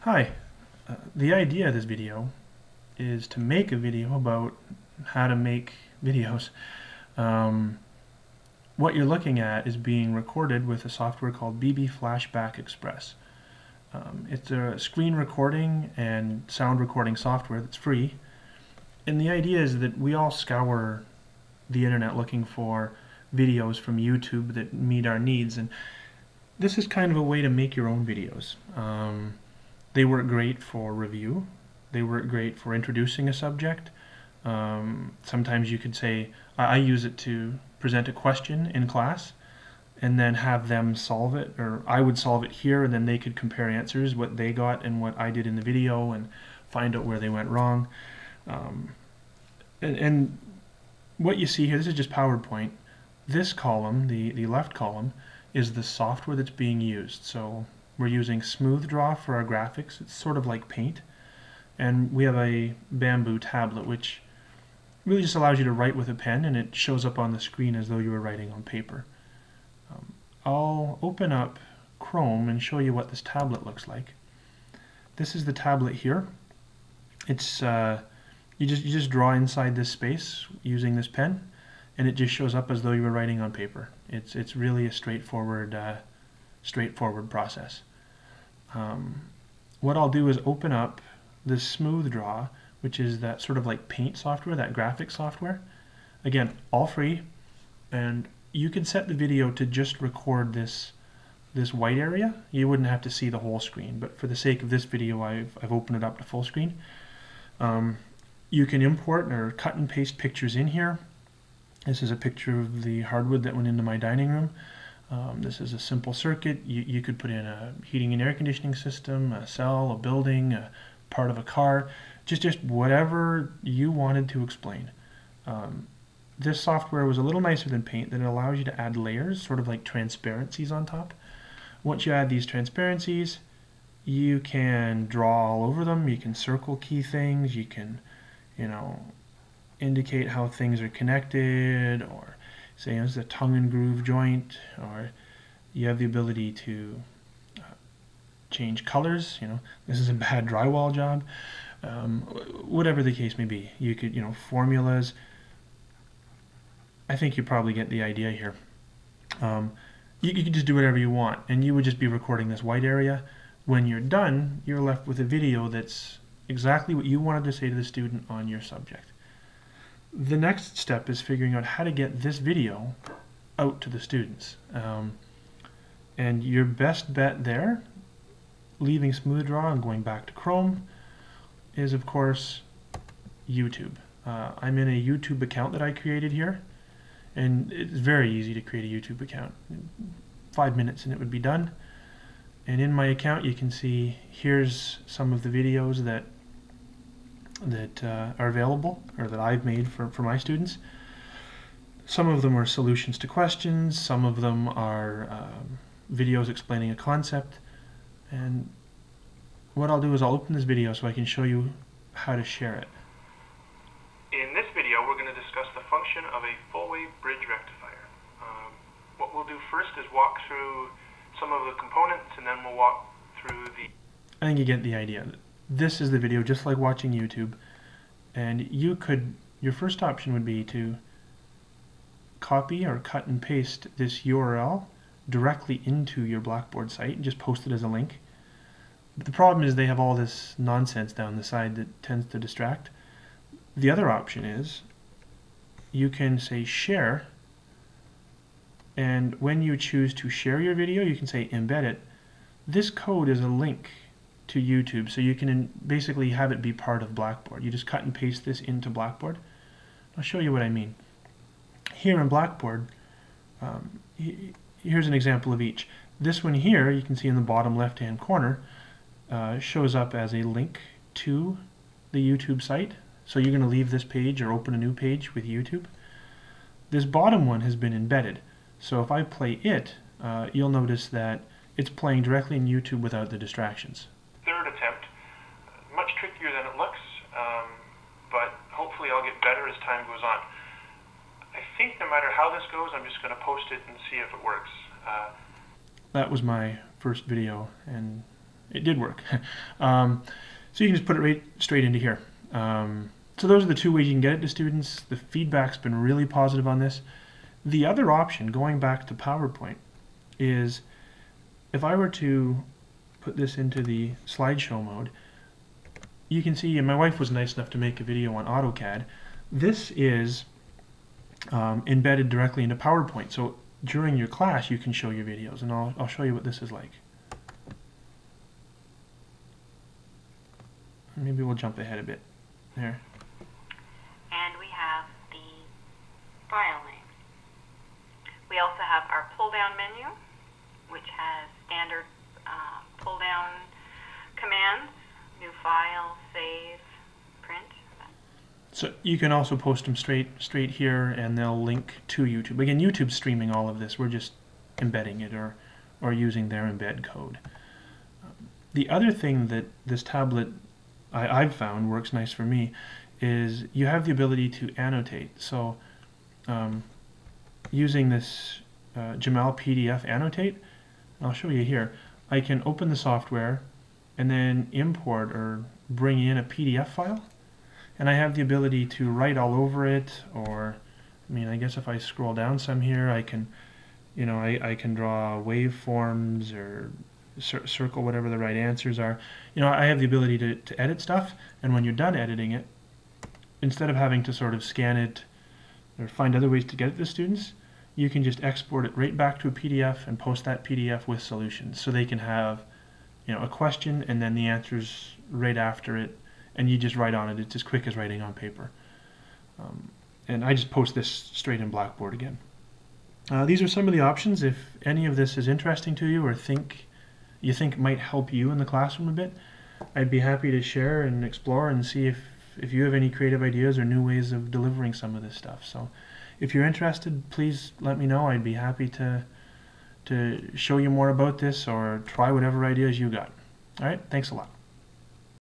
Hi, the idea of this video is to make a video about how to make videos. Um, what you're looking at is being recorded with a software called BB Flashback Express. It's a screen recording and sound recording software that's free, and the idea is that we all scour the internet looking for videos from YouTube that meet our needs, and this is kind of a way to make your own videos. They work great for review. They work great for introducing a subject. Sometimes you could say, I use it to present a question in class and then have them solve it, or I would solve it here and then they could compare answers, what they got and what I did in the video, and find out where they went wrong. And what you see here, this is just PowerPoint. This column, the left column, is the software that's being used. So we're using Smooth Draw for our graphics. It's sort of like Paint. And we have a Bamboo tablet, which really just allows you to write with a pen, and it shows up on the screen as though you were writing on paper. I'll open up Chrome and show you what this tablet looks like. This is the tablet here. It's you just draw inside this space using this pen, and it just shows up as though you were writing on paper. It's really a straightforward process. What I'll do is open up this Smooth Draw, which is that sort of like Paint software, that graphic software. Again, all free, and you can set the video to just record this white area. You wouldn't have to see the whole screen, but for the sake of this video, I've opened it up to full screen. You can import or cut and paste pictures in here. This is a picture of the hardwood that went into my dining room. This is a simple circuit. You could put in a heating and air conditioning system, a cell, a building, a part of a car, just whatever you wanted to explain. This software was a little nicer than Paint, that it allows you to add layers, sort of like transparencies on top. Once you add these transparencies, you can draw all over them. You can circle key things. You can, indicate how things are connected, or say it's a tongue and groove joint, or you have the ability to change colors. This is a bad drywall job. Whatever the case may be, you could, formulas. I think you probably get the idea here. You could just do whatever you want, and you would just be recording this white area. When you're done, you're left with a video that's exactly what you wanted to say to the student on your subject. The next step is figuring out how to get this video out to the students. And your best bet there, leaving Smooth Draw and going back to Chrome, is of course YouTube. I'm in a YouTube account that I created here, and it's very easy to create a YouTube account. 5 minutes and it would be done. And in my account you can see here's some of the videos that are available, or that I've made for my students. Some of them are solutions to questions, some of them are videos explaining a concept, and what I'll do is I'll open this video so I can show you how to share it. In this video, we're going to discuss the function of a full-wave bridge rectifier. What we'll do first is walk through some of the components, and then we'll walk through the... I think you get the idea. This is the video, just like watching YouTube, and your first option would be to copy or cut and paste this URL directly into your Blackboard site and just post it as a link. But the problem is they have all this nonsense down the side that tends to distract. The other option is you can say share, and when you choose to share your video, you can say embed it. This code is a link to YouTube, so you can basically have it be part of Blackboard. You just cut and paste this into Blackboard. I'll show you what I mean. Here in Blackboard, here's an example of each. This one here, you can see in the bottom left-hand corner, shows up as a link to the YouTube site. So you're going to leave this page or open a new page with YouTube. This bottom one has been embedded. So if I play it, you'll notice that it's playing directly in YouTube without the distractions. Third attempt, much trickier than it looks, but hopefully I'll get better as time goes on. I think no matter how this goes, I'm just going to post it and see if it works. That was my first video, and it did work. So you can just put it right straight into here. So those are the two ways you can get it to students. The feedback's been really positive on this. The other option, going back to PowerPoint, is if I were to put this into the slideshow mode, you can see, and my wife was nice enough to make a video on AutoCAD. This is embedded directly into PowerPoint. So during your class, you can show your videos, and I'll show you what this is like. Maybe we'll jump ahead a bit there. And we have the file name. We also have our pull-down menu, which has standard pull-down commands, new file, save, print. So you can also post them straight here, and they'll link to YouTube. Again, YouTube's streaming all of this. We're just embedding it or using their embed code. The other thing that this tablet I've found works nice for me is you have the ability to annotate. So using this Jamal PDF annotate, I'll show you here, I can open the software and then import or bring in a PDF file, and I have the ability to write all over it, or I guess if I scroll down some here, I can, I can draw waveforms or circle whatever the right answers are. I have the ability to edit stuff, and when you're done editing it, instead of having to sort of scan it or find other ways to get it to students, you can just export it right back to a PDF and post that PDF with solutions, so they can have a question and then the answers right after it, and you just write on it. It's as quick as writing on paper. And I just post this straight in Blackboard again. These are some of the options. If any of this is interesting to you or you think might help you in the classroom a bit, I'd be happy to share and explore and see if you have any creative ideas or new ways of delivering some of this stuff. So if you're interested, please let me know. I'd be happy to show you more about this or try whatever ideas you got. All right, thanks a lot.